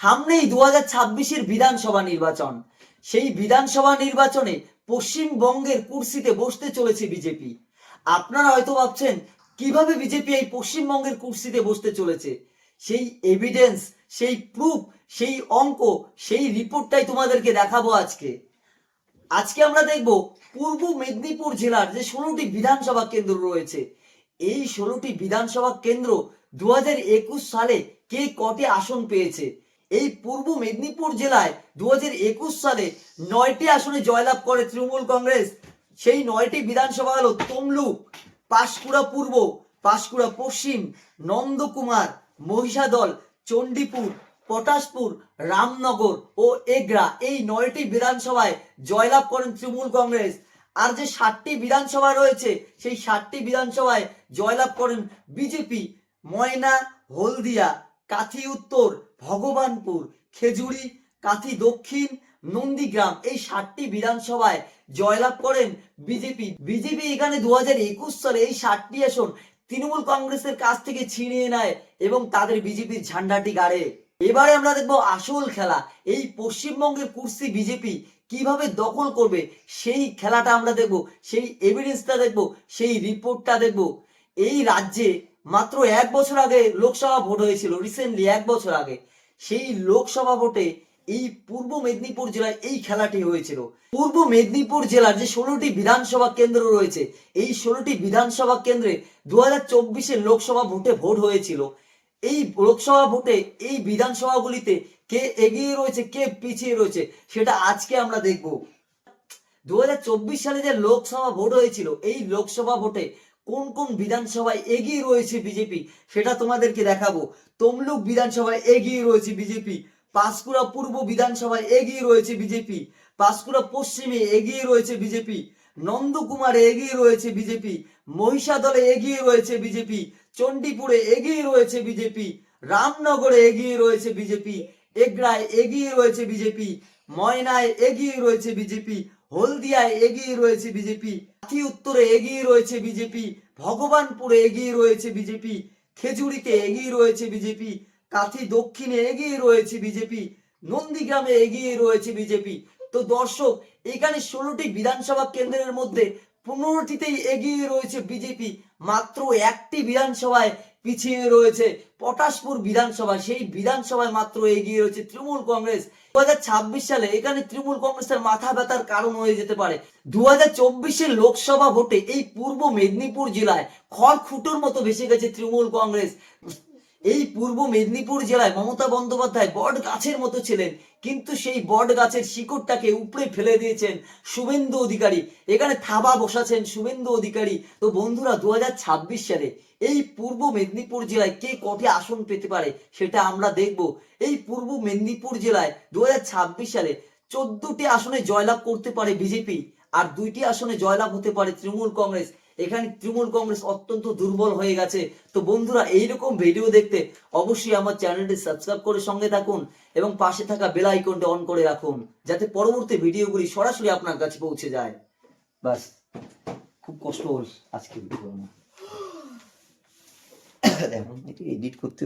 সামনেই 2026-এর বিধানসভা নির্বাচন। সেই বিধানসভা নির্বাচনে পশ্চিমবঙ্গের কুর্সিতে বসতে চলেছে বিজেপি। আপনারা হয়তো ভাবছেন কিভাবে বিজেপি এই পশ্চিমবঙ্গের কুর্সিতে বসতে চলেছে। সেই এভিডেন্স, সেই প্রুফ, সেই অঙ্ক, সেই রিপোর্টটাই তোমাদেরকে দেখাবো আজকে। আজকে আমরা দেখব পূর্ব মেদিনীপুর জেলার যে 16টি বিধানসভা কেন্দ্র রয়েছে, এই 16টি বিধানসভা কেন্দ্র 2021 সালে কে কটি আসন পেয়েছে। এই পূর্ব মেদিনীপুর জেলায় 2021 সালে 9টি আসনে জয়লাভ করে তৃণমূল কংগ্রেস। সেই 9টি বিধানসভা হলো তমলুক, পাঁশকুড়া পূর্ব, পাঁশকুড়া পশ্চিম, নন্দকুমার, মহিষাদল, চণ্ডীপুর, পটাশপুর, রামনগর ও এগরা। এই 9টি বিধানসভায় জয়লাভ করেন তৃণমূল কংগ্রেস। আর যে 7টি বিধানসভা রয়েছে, সেই 7টি বিধানসভায় জয়লাভ করেন বিজেপি। ময়না, হলদিয়া, কাথি উত্তর, ভগবানপুর, খেজুরি, কাথি দক্ষিণ, নন্দীগ্রাম, এই 7টি বিধানসভায় জয়লাভ করেন বিজেপি। বিজেপি এখানে 2021 সালে এই 7টি আসন তৃণমূল কংগ্রেসের কাছ থেকে ছিনিয়ে নেয় এবং তাদের বিজেপির ঝান্ডাটি গাড়ে। এবারে আমরা দেখবো আসল খেলা, এই পশ্চিমবঙ্গের কুর্সি বিজেপি কিভাবে দখল করবে সেই খেলাটা আমরা দেখবো, সেই এভিডেন্সটা দেখবো, সেই রিপোর্টটা দেখবো। এই রাজ্যে মাত্র 1 বছর আগে লোকসভা ভোট হয়েছিল, রিসেন্টলি 1 বছর আগে। সেই লোকসভা ভোটে এই পূর্ব মেদিনীপুর জেলায় এই খেলাটি হয়েছিল। পূর্ব মেদিনীপুর জেলার যে 16টি বিধানসভা কেন্দ্র রয়েছে, এই 16টি বিধানসভা কেন্দ্রে 2024-এর লোকসভা ভোটে ভোট হয়েছিল। এই লোকসভা ভোটে এই বিধানসভাগুলিতে কে এগিয়ে রয়েছে, কে পিছিয়ে রয়েছে, সেটা আজকে আমরা দেখব। 2024 সালে যে লোকসভা ভোট হয়েছিল, এই লোকসভা ভোটে কোন কোন বিধানসভায় এগিয়ে রয়েছে বিজেপি সেটা তোমাদেরকে দেখাবো। তমলুক বিধানসভায় এগিয়ে রয়েছে বিজেপি, পাঁশকুড়া পূর্ব বিধানসভায় এগিয়ে রয়েছে বিজেপি, পাঁশকুড়া পশ্চিমে এগিয়ে রয়েছে বিজেপি, নন্দকুমারে এগিয়ে রয়েছে বিজেপি, মহিষাদলে এগিয়ে রয়েছে বিজেপি, চণ্ডীপুরে এগিয়ে রয়েছে বিজেপি, রামনগরে এগিয়ে রয়েছে বিজেপি, এগরায় এগিয়ে রয়েছে বিজেপি, ময়নায় এগিয়ে রয়েছে বিজেপি, হলদিয়ায় এগিয়ে রয়েছে বিজেপি, কাথি উত্তরে এগিয়ে রয়েছে বিজেপি, ভগবানপুরে এগিয়ে রয়েছে বিজেপি, খেজুরিতে এগিয়ে রয়েছে বিজেপি, কাথি দক্ষিণে এগিয়ে রয়েছে বিজেপি, নন্দীগ্রামে এগিয়ে রয়েছে বিজেপি। তো দর্শক, এখানে 16টি বিধানসভা কেন্দ্রের মধ্যে 15টিতেই এগিয়ে রয়েছে বিজেপি, মাত্র একটি বিধানসভায় পিছিয়ে রয়েছে পটাশপুর বিধানসভা, সেই বিধানসভায় মাত্র এগিয়ে রয়েছে তৃণমূল কংগ্রেস। 2026 সালে এখানে তৃণমূল কংগ্রেসের মাথা ব্যথার কারণ হয়ে যেতে পারে। 2024-এর লোকসভা ভোটে এই পূর্ব মেদিনীপুর জেলায় খড়খুটোর মতো ভেসে গেছে তৃণমূল কংগ্রেস। এই পূর্ব মেদিনীপুর জেলায় মমতা বন্দ্যোপাধ্যায় বট গাছের মতো ছিলেন, কিন্তু সেই বট গাছের শিকড়টাকে উপড়ে ফেলে দিয়েছেন শুভেন্দু অধিকারী। এখানে থাবা বসাছেন শুভেন্দু অধিকারী। তো বন্ধুরা, 2026 সালে এই পূর্ব মেদিনীপুর জেলায় কে কটি আসন পেতে পারে সেটা আমরা দেখব। এই পূর্ব মেদিনীপুর জেলায় 2026 সালে 14টি আসনে জয়লাভ করতে পারে বিজেপি, আর 2টি আসনে জয়লাভ হতে পারে তৃণমূল কংগ্রেস। এখানে তৃণমূল কংগ্রেস অত্যন্ত দুর্বল হয়ে গেছে। তো বন্ধুরা, এইরকম ভিডিও দেখতে অবশ্যই আমার চ্যানেলটি সাবস্ক্রাইব করে সঙ্গে থাকুন এবং পাশে থাকা বেল আইকনটি অন করে রাখুন, যাতে পরবর্তী ভিডিওগুলি সরাসরি আপনার কাছে পৌঁছে যায়। বাস, খুব কষ্ট হল আজকে ভিডিও এডিট করতে।